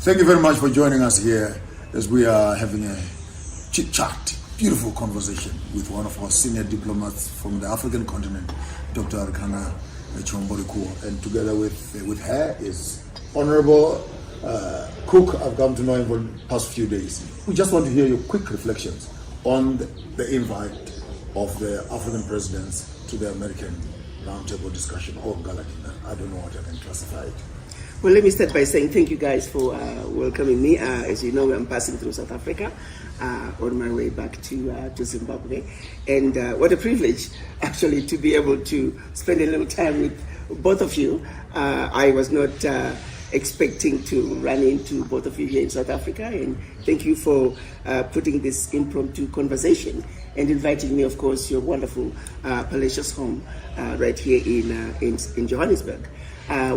Thank you very much for joining us here as we are having a chit-chat, beautiful conversation with one of our senior diplomats from the African continent, Dr. Arikana, and together with her is Honorable Cook. I've come to know him for the past few days. We just want to hear your quick reflections on the invite of the African presidents to the American roundtable discussion or gala dinner. I don't know what I can classify it. Well, let me start by saying thank you guys for welcoming me. As you know, I'm passing through South Africa on my way back to Zimbabwe. And what a privilege, actually, to be able to spend a little time with both of you. I was not expecting to run into both of you here in South Africa. And thank you for putting this impromptu conversation and inviting me, of course, your wonderful palatial home right here in Johannesburg.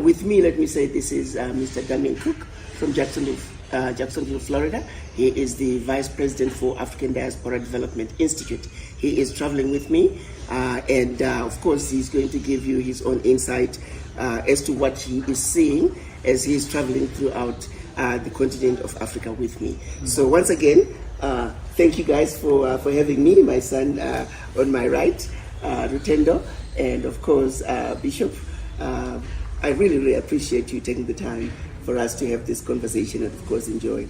With me, let me say this is Mr. Damian Cook from Jacksonville, Florida. He is the Vice President for African Diaspora Development Institute. He is traveling with me, and of course, he's going to give you his own insight as to what he is seeing as he is traveling throughout the continent of Africa with me. So once again, thank you guys for having me, my son on my right, Rutendo, and of course, Bishop. I really appreciate you taking the time for us to have this conversation and, of course, enjoy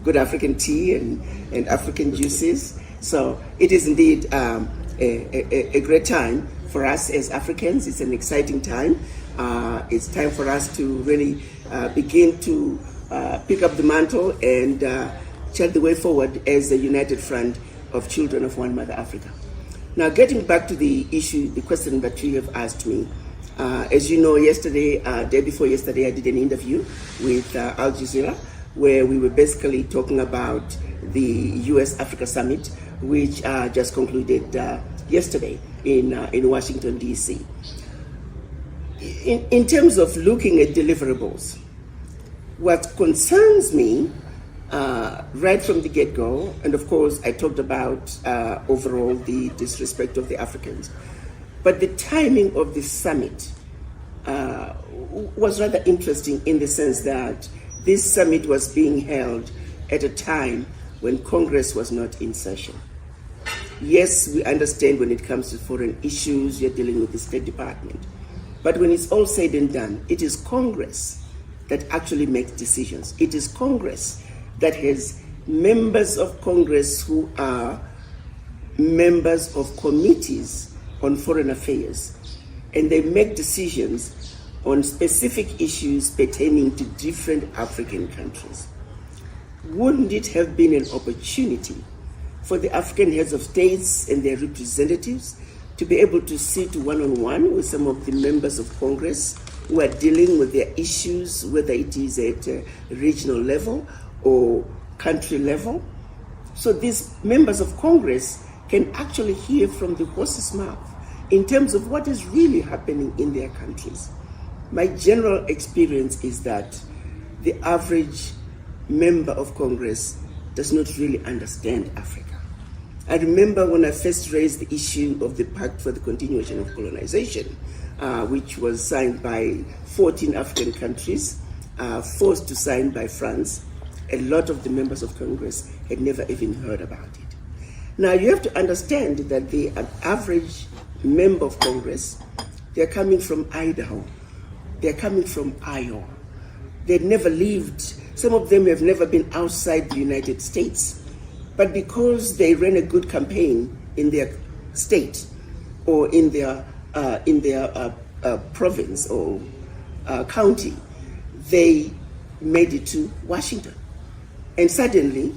good African tea and African juices. So it is indeed a great time for us as Africans. It's an exciting time. It's time for us to really begin to pick up the mantle and chart the way forward as a united front of children of one mother Africa. Now, getting back to the issue, the question that you have asked me, as you know, day before yesterday, I did an interview with Al Jazeera, where we were basically talking about the US-Africa Summit, which just concluded yesterday in Washington, D.C. In terms of looking at deliverables, what concerns me right from the get-go, and of course I talked about overall the disrespect of the Africans, but the timing of the summit was rather interesting in the sense that this summit was being held at a time when Congress was not in session. Yes, we understand when it comes to foreign issues, you're dealing with the State Department. But when it's all said and done, it is Congress that actually makes decisions. It is Congress that has members of Congress who are members of committees on foreign affairs, and they make decisions on specific issues pertaining to different African countries. Wouldn't it have been an opportunity for the African heads of states and their representatives to be able to sit one-on-one with some of the members of Congress who are dealing with their issues, whether it is at a regional level or country level? So these members of Congress can actually hear from the horse's mouth in terms of what is really happening in their countries. My general experience is that the average member of Congress does not really understand Africa. I remember when I first raised the issue of the Pact for the Continuation of Colonization, which was signed by 14 African countries, forced to sign by France. A lot of the members of Congress had never even heard about it. Now, you have to understand that the average member of Congress, they're coming from Idaho, they're coming from Iowa. They've never lived, some of them have never been outside the United States. But because they ran a good campaign in their state or in their province or county, they made it to Washington. And suddenly,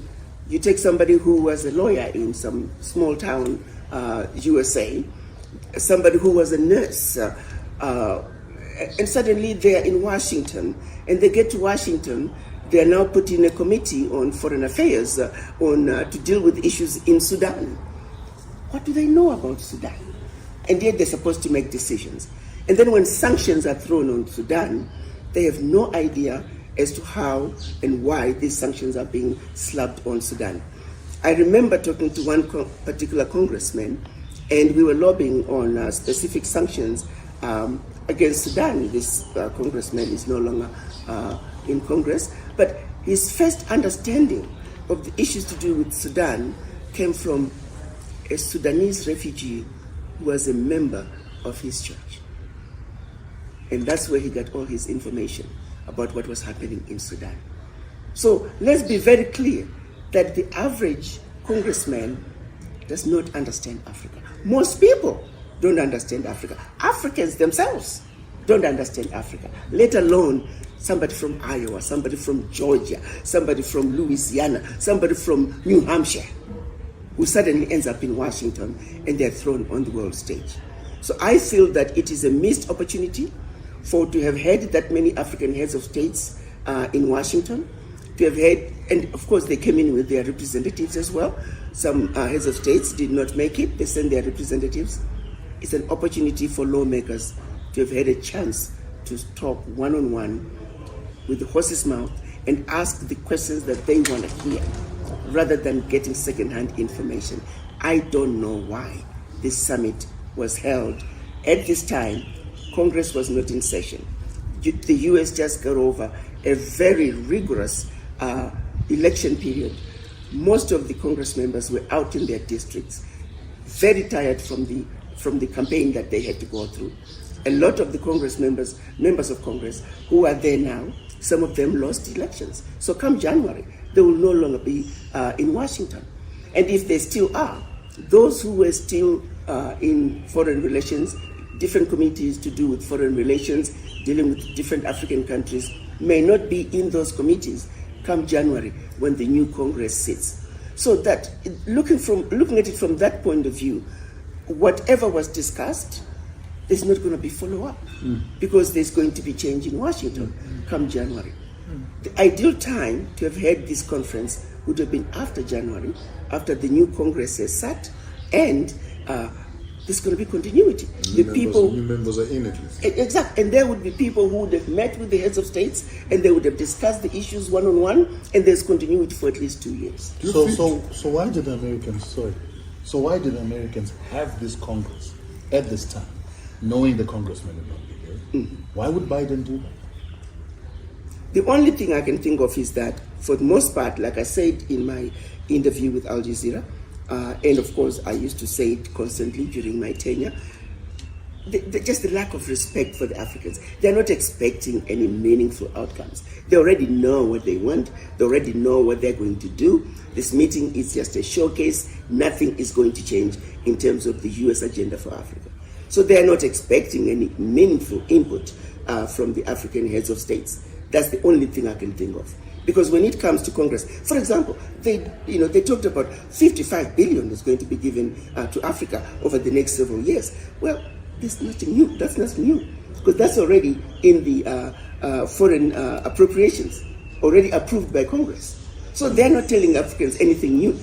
you take somebody who was a lawyer in some small town, USA, somebody who was a nurse, and suddenly they're in Washington, and they get to Washington, they are now put in a committee on foreign affairs to deal with issues in Sudan. What do they know about Sudan? And yet they're supposed to make decisions. And then when sanctions are thrown on Sudan, they have no idea as to how and why these sanctions are being slapped on Sudan. I remember talking to one particular congressman, and we were lobbying on specific sanctions against Sudan. This congressman is no longer in Congress, but his first understanding of the issues to do with Sudan came from a Sudanese refugee who was a member of his church. And that's where he got all his information about what was happening in Sudan. So let's be very clear that the average congressman does not understand Africa. Most people don't understand Africa. Africans themselves don't understand Africa, let alone somebody from Iowa, somebody from Georgia, somebody from Louisiana, somebody from New Hampshire, who suddenly ends up in Washington and they're thrown on the world stage. So I feel that it is a missed opportunity to have had that many African heads of states in Washington, to have had, and of course they came in with their representatives as well. Some heads of states did not make it, they sent their representatives. It's an opportunity for lawmakers to have had a chance to talk one-on-one with the horse's mouth and ask the questions that they want to hear, rather than getting second-hand information. I don't know why this summit was held at this time. Congress was not in session. The US just got over a very rigorous election period. Most of the Congress members were out in their districts, very tired from the campaign that they had to go through. A lot of the Congress members of Congress who are there now, some of them lost elections. So come January, they will no longer be in Washington. And if they still are, those who were still in foreign relations, different committees to do with foreign relations, dealing with different African countries, may not be in those committees come January when the new Congress sits. So that, looking at it from that point of view, whatever was discussed, there's not going to be follow-up because there's going to be change in Washington come January. The ideal time to have had this conference would have been after January, after the new Congress has sat, and there's going to be continuity. New members are in it. Exactly, and there would be people who would have met with the heads of states, and they would have discussed the issues one-on-one, and there's continuity for at least 2 years. So why did the Americans have this Congress at this time, knowing the congressmen would not be here? Why would Biden do that? The only thing I can think of is that, for the most part, like I said in my interview with Al Jazeera, and of course I used to say it constantly during my tenure, just the lack of respect for the Africans. They're not expecting any meaningful outcomes. They already know what they want. They already know what they're going to do. This meeting is just a showcase. Nothing is going to change in terms of the US agenda for Africa. So they're not expecting any meaningful input from the African heads of states. That's the only thing I can think of. Because when it comes to Congress, for example, they talked about 55 billion is going to be given to Africa over the next several years. Well, there's nothing new. That's not new, because that's already in the foreign appropriations, already approved by Congress. So they're not telling Africans anything new.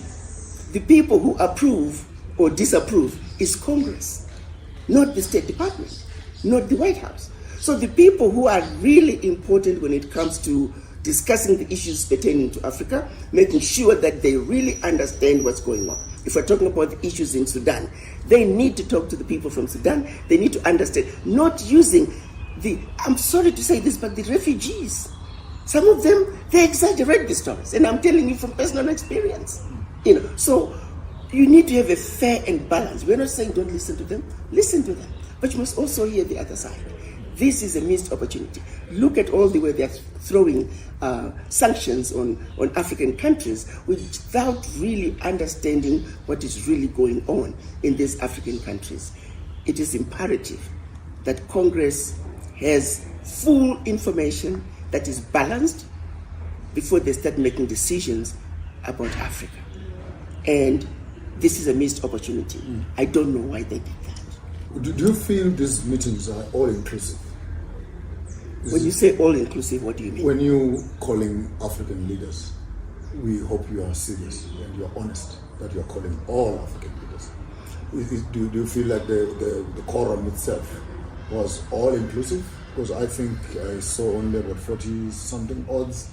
The people who approve or disapprove is Congress, not the State Department, not the White House. So the people who are really important when it comes to discussing the issues pertaining to Africa, making sure that they really understand what's going on. If we're talking about the issues in Sudan, they need to talk to the people from Sudan. They need to understand, not using I'm sorry to say this, but the refugees, some of them, they exaggerate the stories. And I'm telling you from personal experience. So you need to have a fair and balance. We're not saying don't listen to them. Listen to them. But you must also hear the other side. This is a missed opportunity. Look at all the way they're throwing sanctions on African countries without really understanding what is really going on in these African countries. It is imperative that Congress has full information that is balanced before they start making decisions about Africa. And this is a missed opportunity. I don't know why they did that. Do you feel these meetings are all-inclusive? When you say all-inclusive, what do you mean? When you calling African leaders, we hope you are serious and you're honest that you're calling all African leaders. Do you feel like the quorum itself was all-inclusive? Because I think I saw only about 40-something odds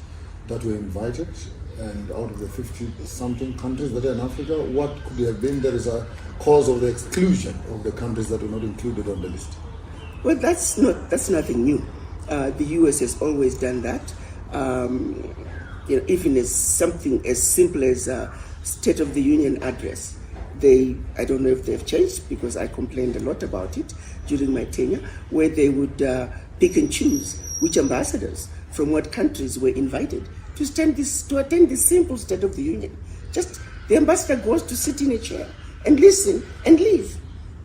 that were invited, and out of the 50-something countries that are in Africa, what could have been there is a cause of the exclusion of the countries that were not included on the list? Well, that's nothing new. The US has always done that. even as something as simple as a State of the Union address. I don't know if they've changed, because I complained a lot about it during my tenure, where they would pick and choose which ambassadors from what countries were invited to attend this simple State of the Union. Just the ambassador goes to sit in a chair and listen and leave.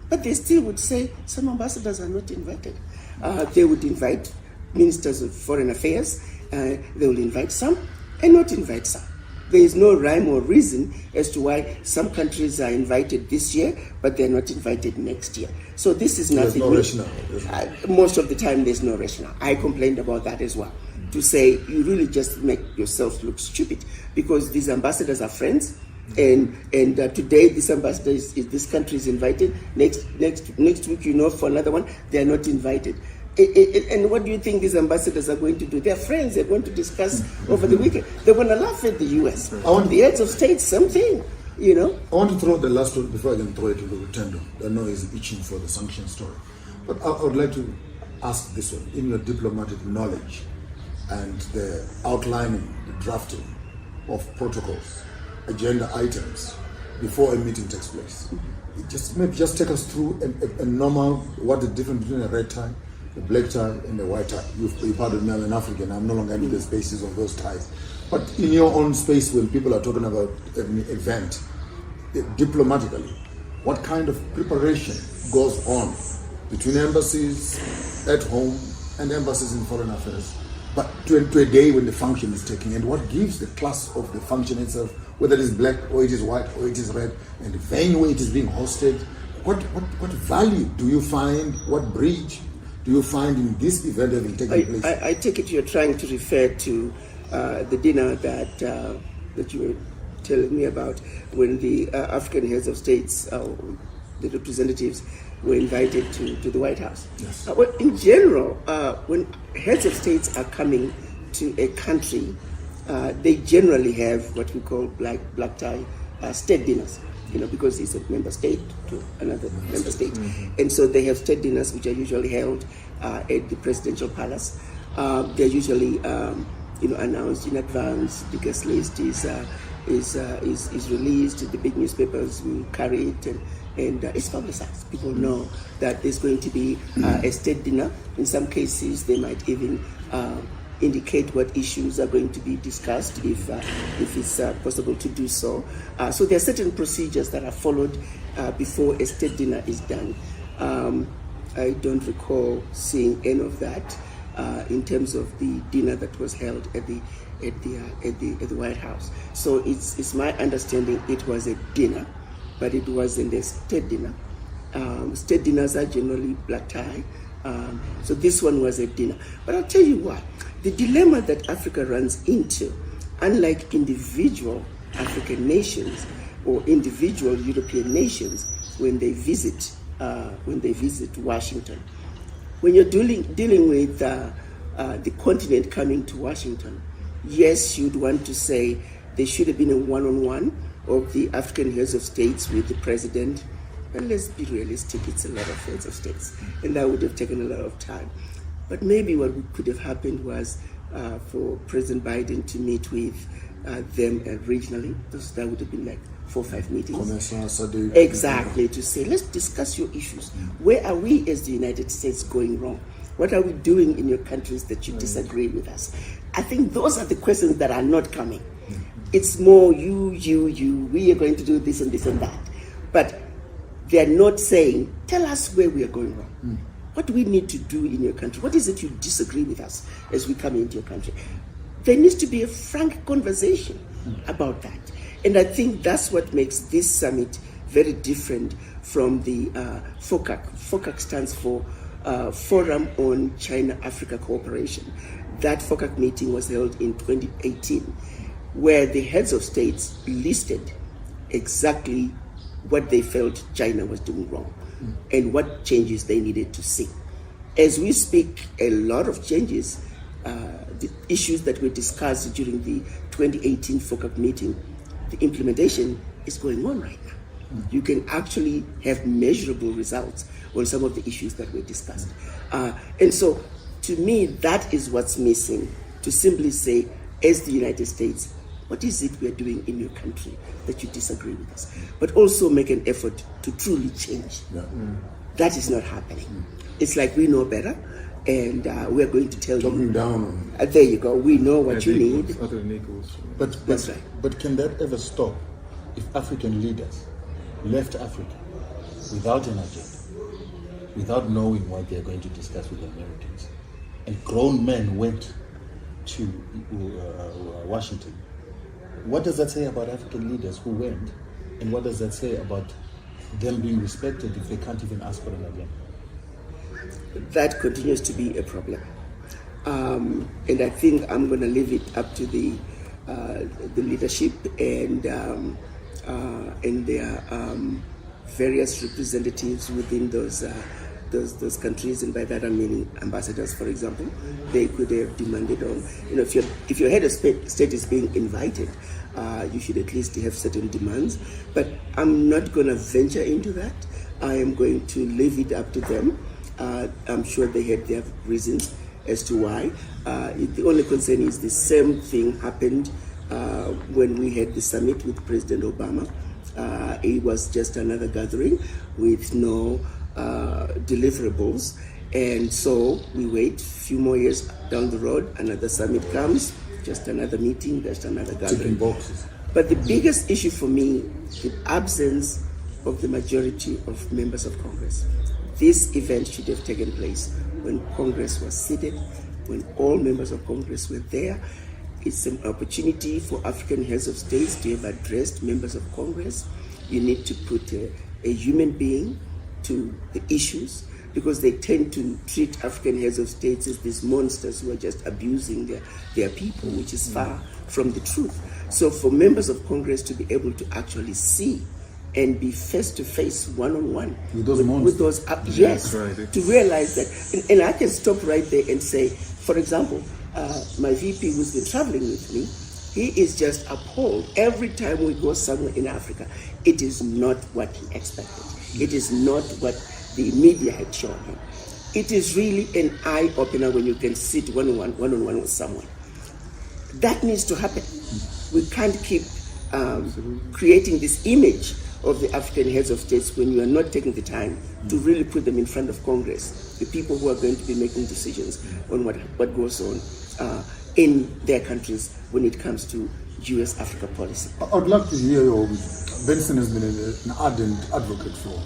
But they still would say some ambassadors are not invited. They would invite ministers of foreign affairs, they will invite some and not invite some. There is no rhyme or reason as to why some countries are invited this year, but they're not invited next year. So this is nothing. There's no rationale. Most of the time, there's no rationale. I complained about that as well. To say you really just make yourself look stupid, because these ambassadors are friends, and today this ambassador this country is invited. Next week, for another one, they are not invited. And what do you think these ambassadors are going to do? They're friends. They're going to discuss over the weekend. They're going to laugh at the U.S. The heads of state, something, I want to throw the last one before I can throw it to Rutendo. I know he's itching for the sanction story. But I would like to ask this one. In your diplomatic knowledge and the outlining, the drafting of protocols, agenda items before a meeting takes place, just take us through a normal, what the difference between a red tie, the black tie, and the white tie. You pardon me, I'm an African. I'm no longer in the spaces of those ties. But in your own space, when people are talking about an event, diplomatically, what kind of preparation goes on between embassies at home and embassies in foreign affairs, but to a day when the function is taking, and what gives the class of the function itself, whether it is black or it is white or it is red, and the venue where it is being hosted, what value do you find, what bridge do you find in this event that will take place? I take it you're trying to refer to the dinner that you were telling me about, when the African heads of states, the representatives, were invited to the White House. Yes. Well, in general, when heads of states are coming to a country, they generally have what we call black tie state dinners. Because it's a member state to another member state. Mm-hmm. And so they have state dinners, which are usually held at the presidential palace. They're usually, announced in advance. The guest list is released. The big newspapers will carry it, and it's publicized. People know that there's going to be a state dinner. In some cases, they might even indicate what issues are going to be discussed if it's possible to do so. So there are certain procedures that are followed before a state dinner is done. I don't recall seeing any of that in terms of the dinner that was held at the White House. So it's my understanding it was a dinner, but it wasn't a state dinner. State dinners are generally black tie. So this one was a dinner. But I'll tell you what, the dilemma that Africa runs into, unlike individual African nations or individual European nations when they visit Washington, when you're dealing with the continent coming to Washington, yes, you'd want to say there should have been a one-on-one of the African heads of states with the president. But let's be realistic, it's a lot of heads of states, and that would have taken a lot of time. But maybe what could have happened was for President Biden to meet with them regionally. That would have been like 4 or 5 meetings. Exactly, to say, let's discuss your issues. Where are we as the United States going wrong? What are we doing in your countries that you disagree with us? I think those are the questions that are not coming. It's more you, we are going to do this and this and that. But they're not saying, tell us where we are going wrong. What do we need to do in your country? What is it you disagree with us as we come into your country? There needs to be a frank conversation about that. And I think that's what makes this summit very different from the FOCAC. FOCAC stands for Forum on China-Africa Cooperation. That FOCAC meeting was held in 2018, where the heads of states listed exactly what they felt China was doing wrong and what changes they needed to see. As we speak, a lot of changes, the issues that were discussed during the 2018 FOCAC meeting, the implementation is going on right now. You can actually have measurable results on some of the issues that were discussed. And so, to me, that is what's missing to simply say, as the United States, what is it we are doing in your country that you disagree with us? But also make an effort to truly change. That is not happening. It's like we know better, and we're going to tell Talking you. down. There you go. We know what you need. That's right. But can that ever stop if African leaders left Africa without an agenda, without knowing what they're going to discuss with the Americans, and grown men went to Washington? What does that say about African leaders who went, and what does that say about them being respected if they can't even ask for an agenda? That continues to be a problem. And I think I'm going to leave it up to the leadership and their various representatives within those countries, and by that I mean ambassadors, for example. They could have demanded on, if your head of state is being invited, you should at least have certain demands. But I'm not going to venture into that. I am going to leave it up to them. I'm sure they had their reasons as to why. The only concern is the same thing happened when we had the summit with President Obama. It was just another gathering with no deliverables, and so we wait a few more years down the road, another summit comes, just another meeting, just another gathering. Boxes. But the biggest issue for me, the absence of the majority of members of Congress. This event should have taken place when Congress was seated, when all members of Congress were there. It's an opportunity for African heads of states to have addressed members of Congress. You need to put a human being to the issues, because they tend to treat African heads of states as these monsters who are just abusing their people, which is far from the truth. So for members of Congress to be able to actually see and be face-to-face, one-on-one with those yes, to realize that, and I can stop right there and say, for example, my VP who's been traveling with me, he is just appalled every time we go somewhere in Africa. It is not what he expected. It is not what the media had shown him. It is really an eye-opener when you can sit one-on-one with someone. That needs to happen. We can't keep creating this image of the African heads of states when you are not taking the time to really put them in front of Congress, the people who are going to be making decisions on what goes on in their countries when it comes to US-Africa policy. I would love to hear your... Benson has been an ardent advocate for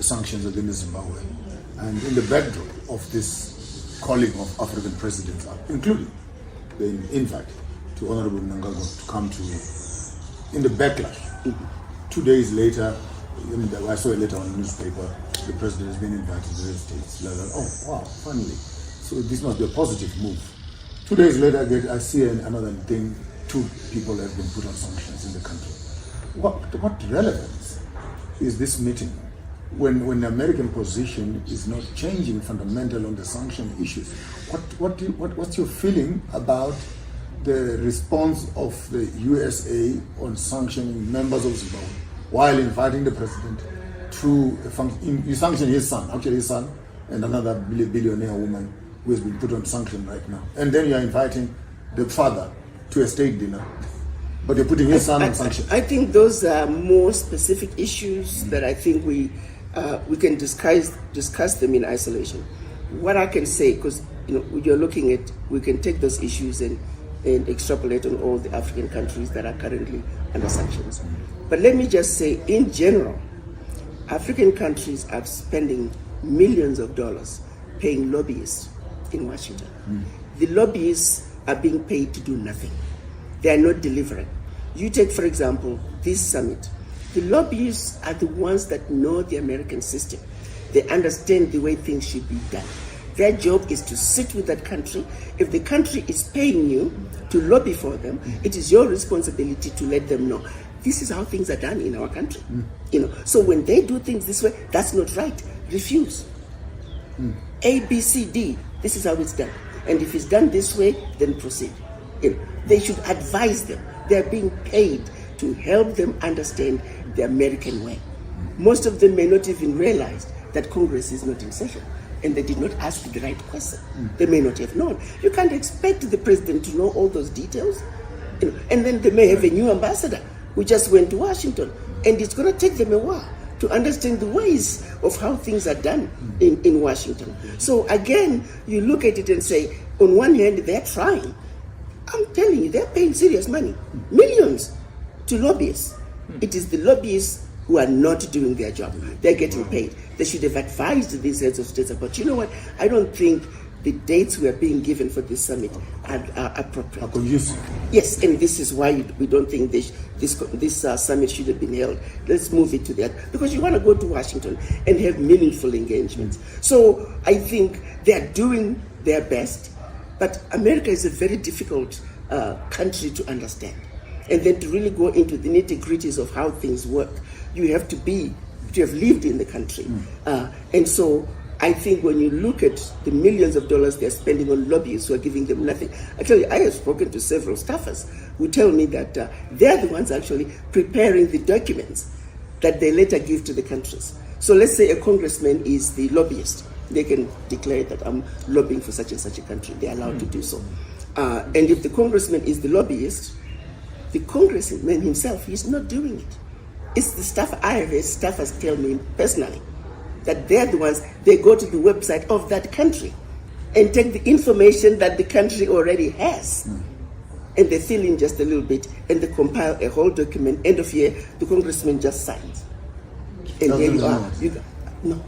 sanctions against Zimbabwe. And in the backdrop of this calling of African presidents, including the invite to Honorable Mnangagwa to come to, in the backlash, 2 days later, I saw a letter on the newspaper, the president has been invited to the United States. Like, oh, wow, finally. So this must be a positive move. 2 days later, I see another thing, 2 people have been put on sanctions in the country. What relevance is this meeting when the American position is not changing fundamental on the sanction issues? What's your feeling about the response of the USA on sanctioning members of Zimbabwe while inviting the president to you sanction his son, actually his son, and another billionaire woman who has been put on sanction right now, and then you're inviting the father to a state dinner, but you're putting his son on sanction? I think those are more specific issues that I think we can discuss them in isolation. What I can say, because you're looking at, we can take those issues and extrapolate on all the African countries that are currently under sanctions. But let me just say, in general, African countries are spending millions of dollars paying lobbyists in Washington. The lobbyists are being paid to do nothing. They are not delivering. You take, for example, this summit. The lobbyists are the ones that know the American system. They understand the way things should be done. Their job is to sit with that country. If the country is paying you to lobby for them, it is your responsibility to let them know, this is how things are done in our country. So when they do things this way, that's not right. Refuse. A, B, C, D, this is how it's done. And if it's done this way, then proceed. They should advise them. They're being paid to help them understand the American way. Most of them may not even realize that Congress is not in session and they did not ask the right question. They may not have known. You can't expect the president to know all those details. And then they may have a new ambassador who just went to Washington, and it's going to take them a while to understand the ways of how things are done in Washington. So again, you look at it and say, on one hand, they're trying. I'm telling you, they're paying serious money, millions, to lobbyists. It is the lobbyists who are not doing their job. They're getting paid. They should have advised these heads of states. But you know what? I don't think the dates we are being given for this summit are appropriate. Are conducive. Yes, and this is why we don't think this summit should have been held. Let's move it to that, because you want to go to Washington and have meaningful engagements. So I think they are doing their best, but America is a very difficult country to understand. And then to really go into the nitty-gritties of how things work, you have to have lived in the country. And so I think when you look at the millions of dollars they're spending on lobbyists who are giving them nothing, I tell you, I have spoken to several staffers who tell me that they're the ones actually preparing the documents that they later give to the countries. So let's say a congressman is the lobbyist. They can declare that I'm lobbying for such and such a country. They're allowed to do so. And if the congressman is the lobbyist, the congressman himself is not doing it. It's the staff. I have staffers tell me personally that they're the ones, they go to the website of that country and take the information that the country already has. And they fill in just a little bit and they compile a whole document. End of year, the congressman just signs. And there you are. No.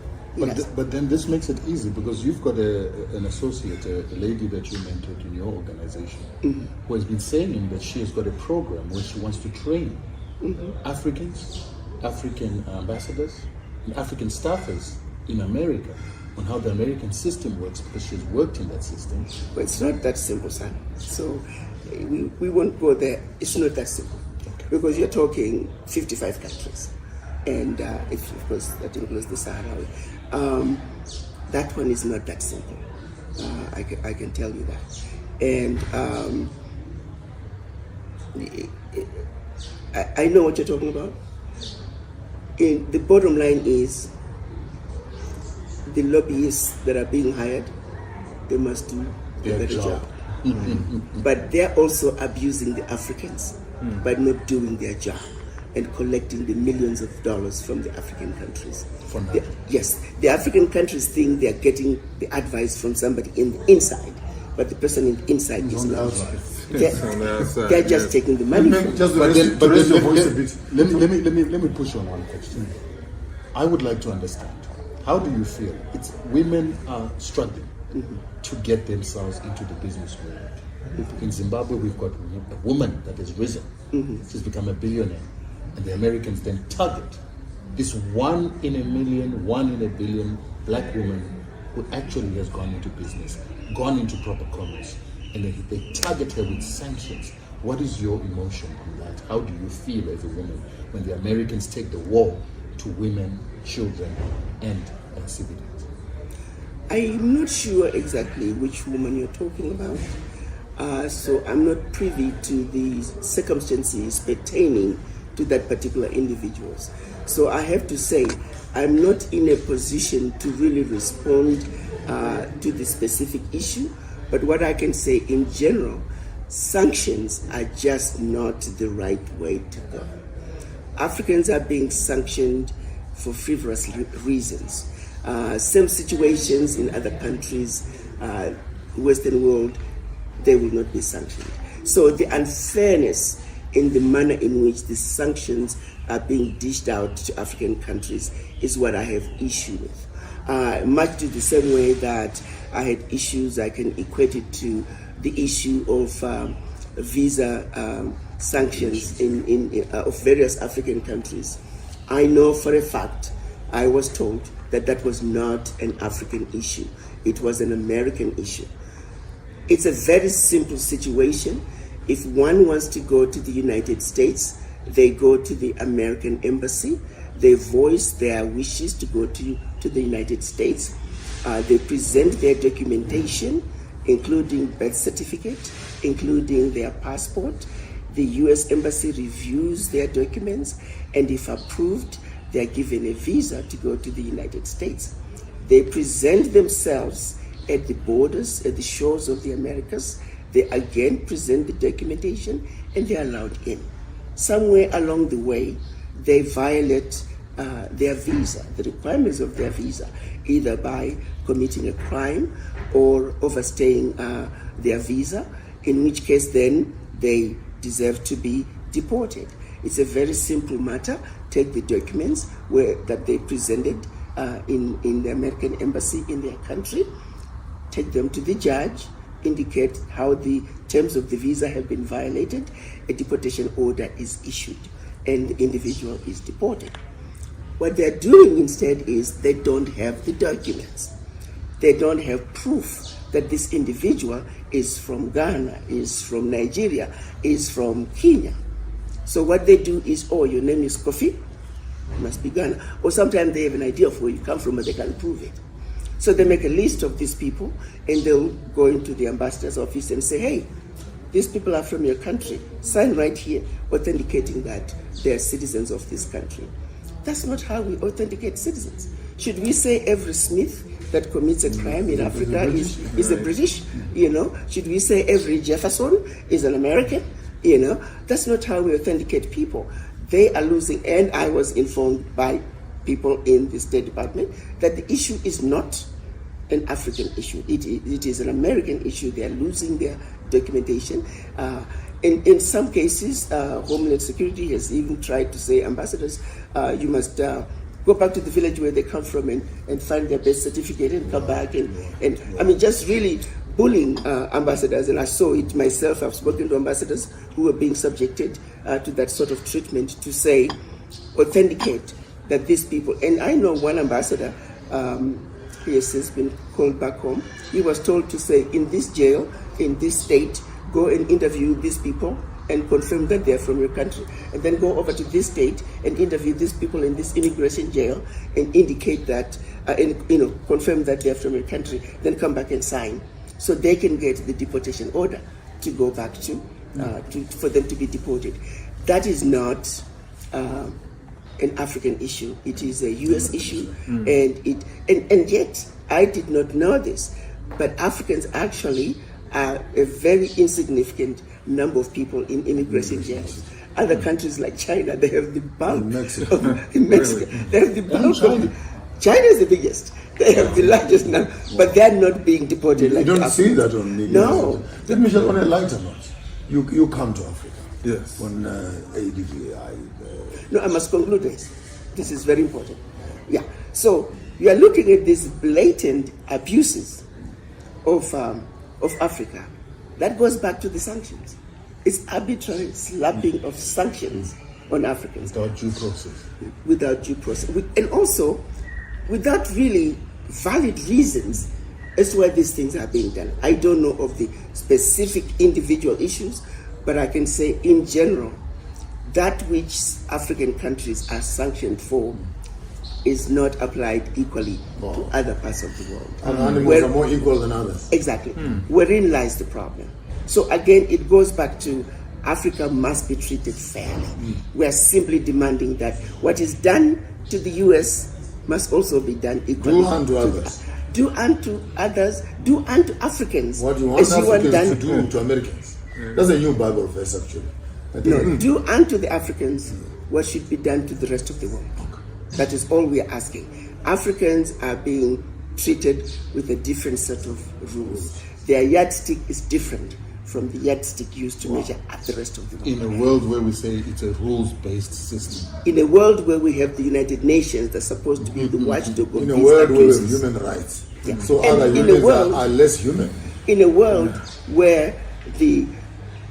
But then this makes it easy, because you've got an associate, a lady that you mentored in your organization, who has been saying that she has got a program where she wants to train Africans, African ambassadors, and African staffers in America on how the American system works, because she's worked in that system. But it's not that simple, son. So we won't go there. It's not that simple. Okay. Because you're talking 55 countries. And if, of course, that includes the Sahara. That one is not that simple. I can tell you that. And I know what you're talking about. The bottom line is the lobbyists that are being hired, they must do a better job. But they're also abusing the Africans by not doing their job and collecting the millions of dollars from the African countries. Yes, the African countries think they're getting the advice from somebody in the inside, but the person in the inside is not. They're just taking the money. Let me push on one question. I would like to understand, how do you feel? Women are struggling to get themselves into the business world. In Zimbabwe, we've got a woman that has risen. She's become a billionaire. And the Americans then target this 1 in a million, 1 in a billion black woman who actually has gone into business, gone into proper commerce, and they target her with sanctions. What is your emotion on that? How do you feel as a woman when the Americans take the war to women, children, and civilians? I'm not sure exactly which woman you're talking about. So I'm not privy to the circumstances pertaining to that particular individuals. So I have to say, I'm not in a position to really respond to the specific issue, but what I can say in general, sanctions are just not the right way to go. Africans are being sanctioned for frivolous reasons. Same situations in other countries, Western world, they will not be sanctioned. So the unfairness in the manner in which the sanctions are being dished out to African countries is what I have issue with. Much to the same way that I had issues, I can equate it to the issue of visa sanctions of various African countries. I know for a fact, I was told that that was not an African issue. It was an American issue. It's a very simple situation. If one wants to go to the United States, they go to the American embassy. They voice their wishes to go to the United States. They present their documentation, including birth certificate, including their passport. The U.S. Embassy reviews their documents, and if approved, they are given a visa to go to the United States. They present themselves at the borders, at the shores of the Americas. They again present the documentation, and they're allowed in. Somewhere along the way, they violate their visa, the requirements of their visa, either by committing a crime or overstaying their visa, in which case then they deserve to be deported. It's a very simple matter. Take the documents that they presented in the American embassy in their country, take them to the judge, indicate how the terms of the visa have been violated, a deportation order is issued, and the individual is deported. What they're doing instead is they don't have the documents. They don't have proof that this individual is from Ghana, is from Nigeria, is from Kenya. So what they do is, oh, your name is Kofi, you must be Ghana. Or sometimes they have an idea of where you come from, but they can't prove it. So they make a list of these people, and they'll go into the ambassador's office and say, hey, these people are from your country. Sign right here, authenticating that they're citizens of this country. That's not how we authenticate citizens. Should we say every Smith that commits a crime in Africa is a British? Should we say every Jefferson is an American? That's not how we authenticate people. They are losing, and I was informed by people in the State Department that the issue is not an African issue. It is an American issue. They are losing their documentation. In some cases, Homeland Security has even tried to say, ambassadors, you must go back to the village where they come from and find their birth certificate and come back. And I mean, just really bullying ambassadors. And I saw it myself. I've spoken to ambassadors who are being subjected to that sort of treatment, to say, authenticate that these people, and I know one ambassador, he has since been called back home. He was told to say, in this jail, in this state, go and interview these people and confirm that they're from your country. And then go over to this state and interview these people in this immigration jail and indicate that, confirm that they're from your country, then come back and sign. So they can get the deportation order to go back for them to be deported. That is not an African issue. It is a U.S. issue, and yet I did not know this, but Africans actually are a very insignificant number of people in immigration jails. Other countries like China, they have the bulk. In Mexico, they have the bulk. China is the biggest. They have the largest number, but they're not being deported. You don't see that on media. No. Let me just on a lighter note. You come to Africa. Yes. On ADVI. No, I must conclude this. This is very important. Yeah. So you are looking at these blatant abuses of Africa. That goes back to the sanctions. It's arbitrary slapping of sanctions on Africans. Without due process. Without due process. And also, without really valid reasons as to why these things are being done. I don't know of the specific individual issues, but I can say in general, that which African countries are sanctioned for is not applied equally to other parts of the world. And animals are more equal than others. Exactly. Wherein lies the problem. So again, it goes back to Africa must be treated fairly. We are simply demanding that what is done to the US must also be done equally. Do unto others. Do unto others. Do unto Africans. What you want Africans to do to Americans. That's a new Bible verse, actually. No, do unto the Africans what should be done to the rest of the world. That is all we are asking. Africans are being treated with a different set of rules. Their yardstick is different from the yardstick used to measure at the rest of the world. In a world where we say it's a rules-based system. In a world where we have the United Nations that's supposed to be the watchdog of in a these world where we have abuses. human rights. Yeah. So And other in a humans world- are less human. In a world where the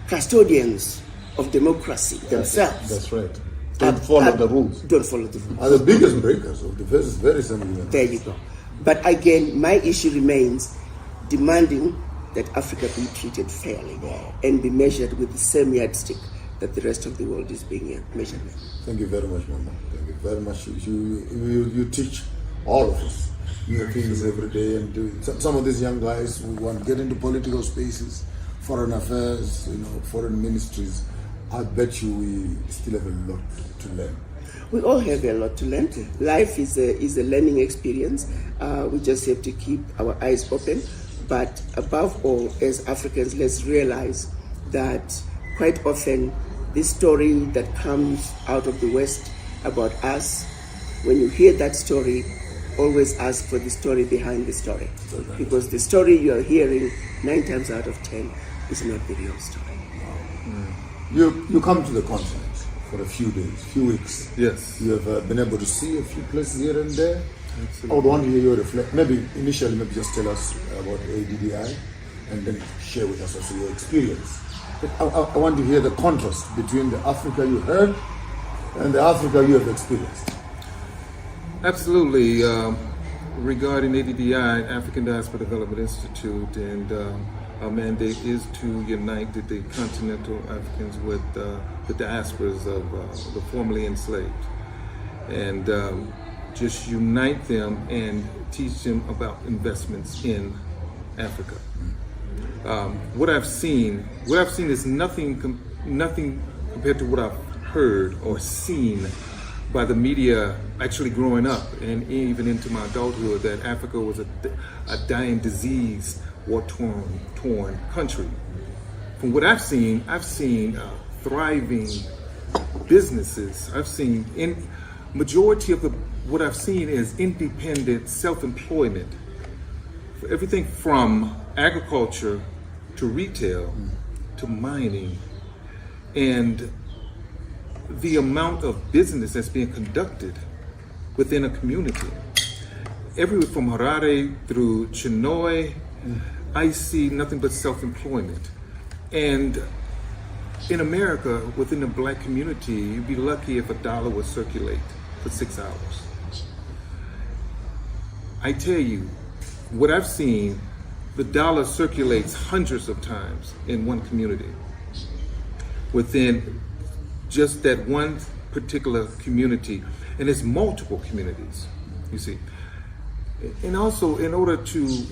custodians of democracy themselves That's right. Don't follow the rules. Don't follow the rules. Are the biggest breakers of the very same human. There you go. But again, my issue remains demanding that Africa be treated fairly and be measured with the same yardstick that the rest of the world is being measured with. Thank you very much, Mama. Thank you very much. You teach all of us new things every day, and some of these young guys who want to get into political spaces, foreign affairs, foreign ministries. I bet you we still have a lot to learn. We all have a lot to learn. Life is a learning experience. We just have to keep our eyes open. But above all, as Africans, let's realize that quite often this story that comes out of the West about us, when you hear that story, always ask for the story behind the story. Because the story you are hearing 9 times out of 10 is not the real story. You come to the continent for a few days, few weeks. Yes. You have been able to see a few places here and there. Absolutely. I would want to hear your reflect. Maybe initially, just tell us about ADDI, and then share with us also your experience. But I want to hear the contrast between the Africa you heard and the Africa you have experienced. Absolutely. Regarding ADDI, African Diaspora Development Institute, and our mandate is to unite the continental Africans with the diasporas of the formerly enslaved, and just unite them and teach them about investments in Africa. What I've seen is nothing compared to what I've heard or seen by the media actually growing up and even into my adulthood, that Africa was a dying, disease, war-torn country. From what I've seen thriving businesses. I've seen majority of what I've seen is independent self-employment. For everything from agriculture to retail to mining, and the amount of business that's being conducted within a community. Everywhere from Harare through Chinoy, I see nothing but self-employment. And in America, within the black community, you'd be lucky if $1 would circulate for 6 hours. I tell you, what I've seen, the dollar circulates hundreds of times in one community. Within just that one particular community, and it's multiple communities, you see. And also, in order to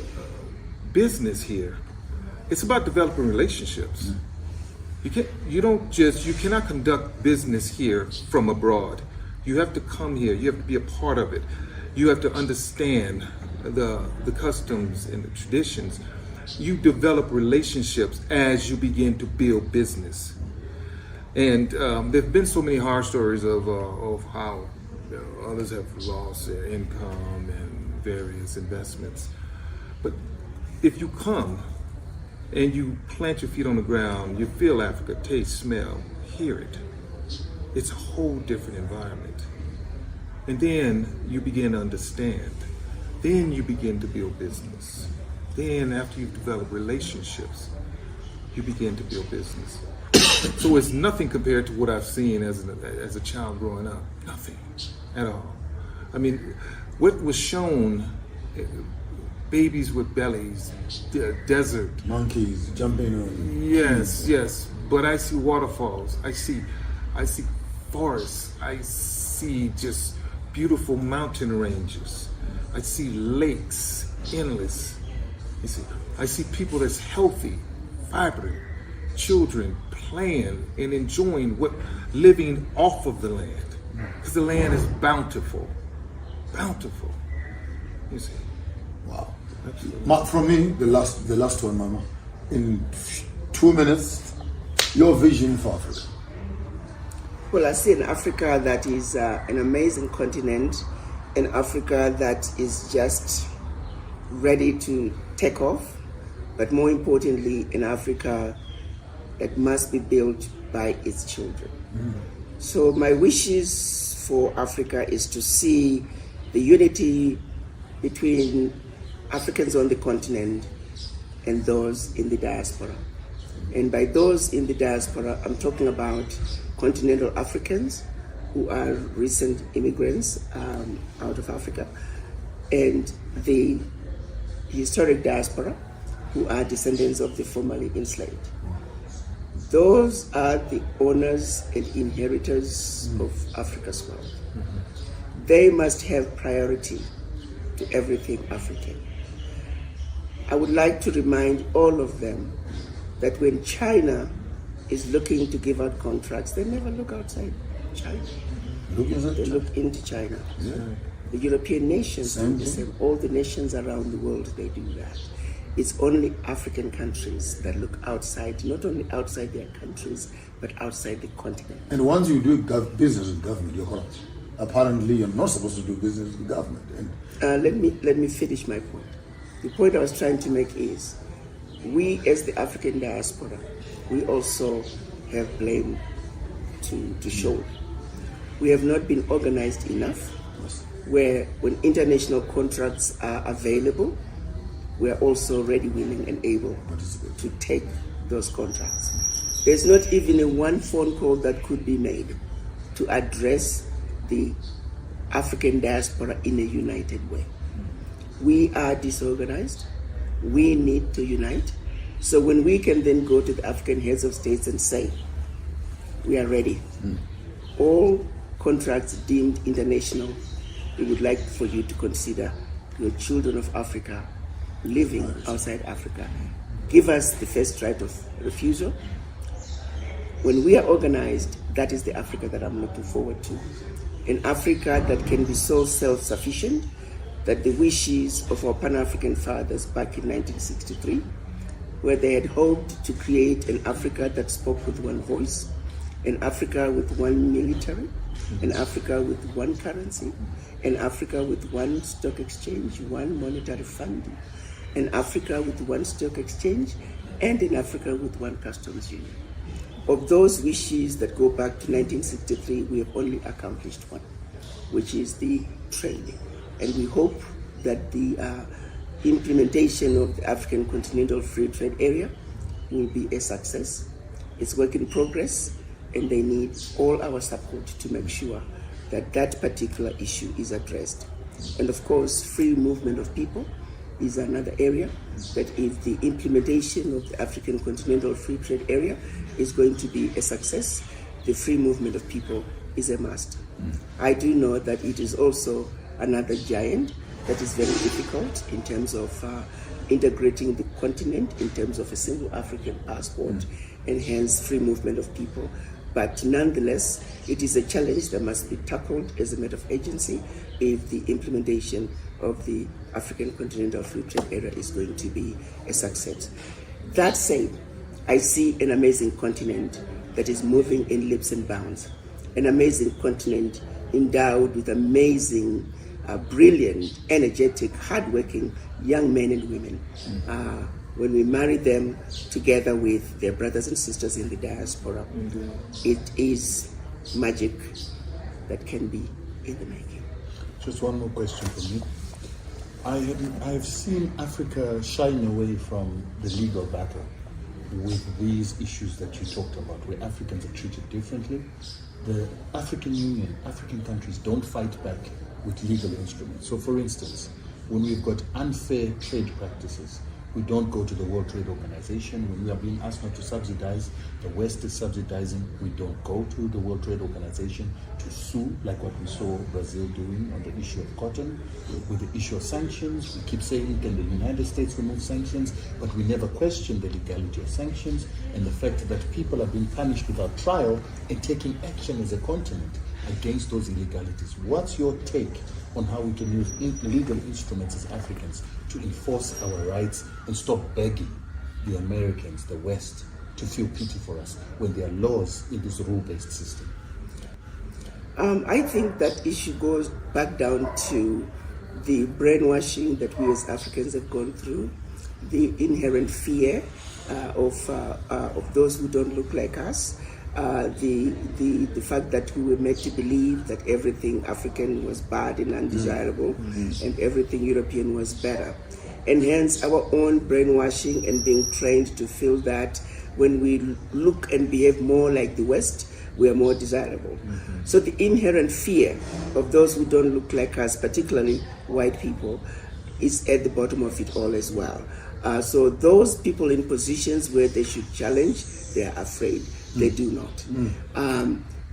business here, it's about developing relationships. You cannot conduct business here from abroad. You have to come here, you have to be a part of it. You have to understand the customs and the traditions. You develop relationships as you begin to build business. And there have been so many horror stories of how others have lost their income and various investments. But if you come and you plant your feet on the ground, you feel Africa, taste, smell, hear it. It's a whole different environment. And then you begin to understand. Then you begin to build business. Then after you've developed relationships, you begin to build business. So it's nothing compared to what I've seen as a child growing up. Nothing at all. I mean, what was shown, babies with bellies, desert. Monkeys jumping on. Yes. But I see waterfalls. I see forests. I see just beautiful mountain ranges. I see lakes, endless. You see, I see people that's healthy, vibrant, children playing and enjoying living off of the land, because the land is bountiful. You see. Wow. From me, the last one, Mama. In 2 minutes, your vision for Africa. Well, I see an Africa that is an amazing continent, an Africa that is just ready to take off, but more importantly, an Africa that must be built by its children. So my wishes for Africa is to see the unity between Africans on the continent and those in the diaspora. And by those in the diaspora, I'm talking about continental Africans who are recent immigrants out of Africa, and the historic diaspora who are descendants of the formerly enslaved. Those are the owners and inheritors of Africa's wealth. They must have priority to everything African. I would like to remind all of them that when China is looking to give out contracts, they never look outside China. They look into China. Yeah. The European nations do the same. All the nations around the world, they do that. It's only African countries that look outside, not only outside their countries, but outside the continent. And once you do business with government, you're corrupt. Apparently, you're not supposed to do business with government. And let me finish my point. The point I was trying to make is, we as the African diaspora, we also have blame to show. We have not been organized enough, where when international contracts are available, we are also ready, willing, and able to take those contracts. There's not even a one phone call that could be made to address the African diaspora in a united way. We are disorganized. We need to unite. So when we can then go to the African heads of states and say, we are ready. All contracts deemed international, we would like for you to consider your children of Africa living outside Africa. Give us the first right of refusal. When we are organized, that is the Africa that I'm looking forward to. An Africa that can be so self-sufficient that the wishes of our Pan-African fathers back in 1963, where they had hoped to create an Africa that spoke with one voice, an Africa with one military, an Africa with one currency, an Africa with one stock exchange, one monetary fund, an Africa with one stock exchange, and an Africa with one customs union. Of those wishes that go back to 1963, we have only accomplished one, which is the trade. And we hope that the implementation of the African Continental Free Trade Area will be a success. It's work in progress, and they need all our support to make sure that that particular issue is addressed. And of course, free movement of people is another area that if the implementation of the African Continental Free Trade Area is going to be a success, the free movement of people is a must. I do know that it is also another giant that is very difficult in terms of integrating the continent in terms of a single African passport and hence free movement of people. But nonetheless, it is a challenge that must be tackled as a matter of agency if the implementation of the African Continental Free Trade Area is going to be a success. That said, I see an amazing continent that is moving in leaps and bounds, an amazing continent endowed with amazing, brilliant, energetic, hardworking young men and women. When we marry them together with their brothers and sisters in the diaspora, it is magic that can be in the making. Just one more question from me. I have seen Africa shying away from the legal battle with these issues that you talked about, where Africans are treated differently. The African Union, African countries don't fight back with legal instruments. So for instance, when we've got unfair trade practices, we don't go to the World Trade Organization. When we are being asked not to subsidize, the West is subsidizing, we don't go to the World Trade Organization to sue, like what we saw Brazil doing on the issue of cotton. With the issue of sanctions, we keep saying, can the United States remove sanctions? But we never question the legality of sanctions and the fact that people are being punished without trial and taking action as a continent against those illegalities. What's your take on how we can use legal instruments as Africans to enforce our rights and stop begging the Americans, the West, to feel pity for us when there are laws in this rule-based system? I think that issue goes back down to the brainwashing that we as Africans have gone through, the inherent fear of those who don't look like us, the fact that we were made to believe that everything African was bad and undesirable and everything European was better. And hence our own brainwashing and being trained to feel that when we look and behave more like the West, we are more desirable. So the inherent fear of those who don't look like us, particularly white people, is at the bottom of it all as well. So those people in positions where they should challenge, they are afraid. They do not.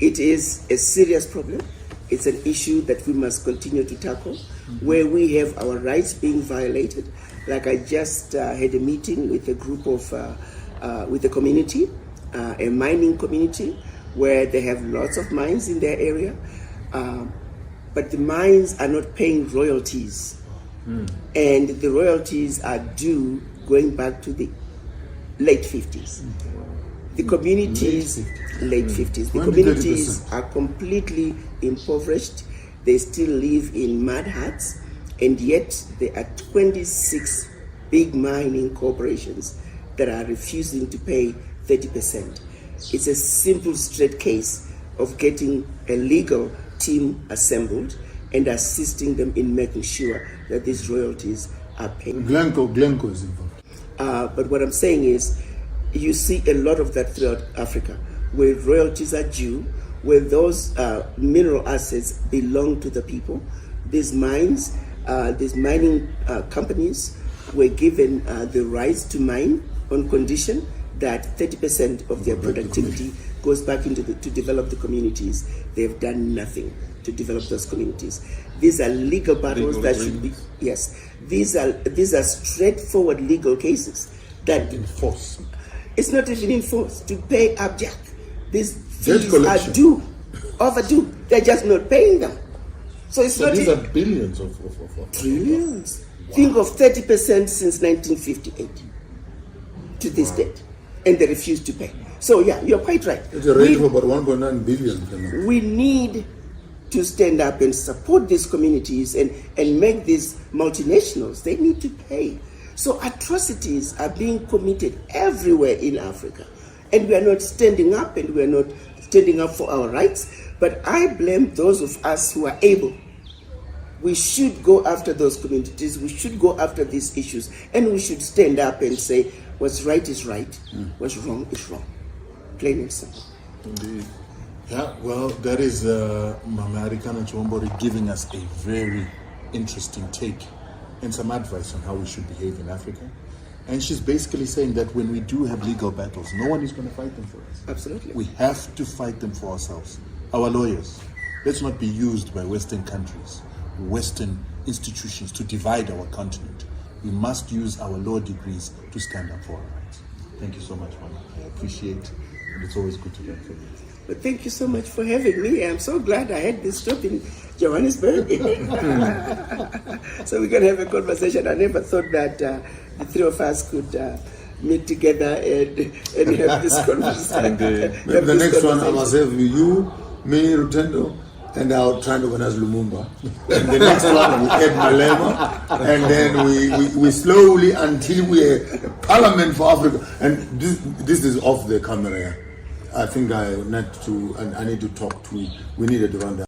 It is a serious problem. It's an issue that we must continue to tackle, where we have our rights being violated. Like I just had a meeting with a group of, with a community, a mining community, where they have lots of mines in their area. but the mines are not paying royalties, and the royalties are due going back to the late 50s. The communities, late 50s. The communities are completely impoverished. They still live in mud huts, and yet there are 26 big mining corporations that are refusing to pay 30%. It's a simple, straight case of getting a legal team assembled and assisting them in making sure that these royalties are paid. Glencoe is involved. But what I'm saying is, you see a lot of that throughout Africa, where royalties are due, where those mineral assets belong to the people. These mines, these mining companies were given the rights to mine on condition that 30% of their productivity goes back into to develop the communities. They've done nothing to develop those communities. These are legal battles that should be, yes, these are straightforward legal cases that Enforce. it's not even enforced to pay abject. These fees are due, overdue. They're just not paying them. So it's not these are billions of trillions. Wow. Think of 30% since 1958 to this date, and they refuse to pay. So yeah, you're quite right. It's a rate of about 1.9 billion. We need to stand up and support these communities and make these multinationals, they need to pay. So atrocities are being committed everywhere in Africa, and we are not standing up, and we are not standing up for our rights. But I blame those of us who are able. We should go after those communities, we should go after these issues, and we should stand up and say what's right is right, what's wrong is wrong. Plain and simple. Indeed. Yeah, well, that is Mama Arikana Chiwombori giving us a very interesting take and some advice on how we should behave in Africa. And she's basically saying that when we do have legal battles, no one is going to fight them for us. Absolutely. We have to fight them for ourselves. Our lawyers. Let's not be used by Western countries, Western institutions to divide our continent. We must use our law degrees to stand up for our rights. Thank you so much, Mama. I appreciate it, and it's always good to learn from you. But thank you so much for having me. I'm so glad I had this stop in Johannesburg. So we're going to have a conversation. I never thought that the three of us could meet together and have this conversation. Maybe the next one I must have you, me, Rutendo, and I'll try to organize Lumumba. And the next one we add Malema, and then we slowly until we're a parliament for Africa. And this is off the camera. I think I need to talk to. We needed to run that.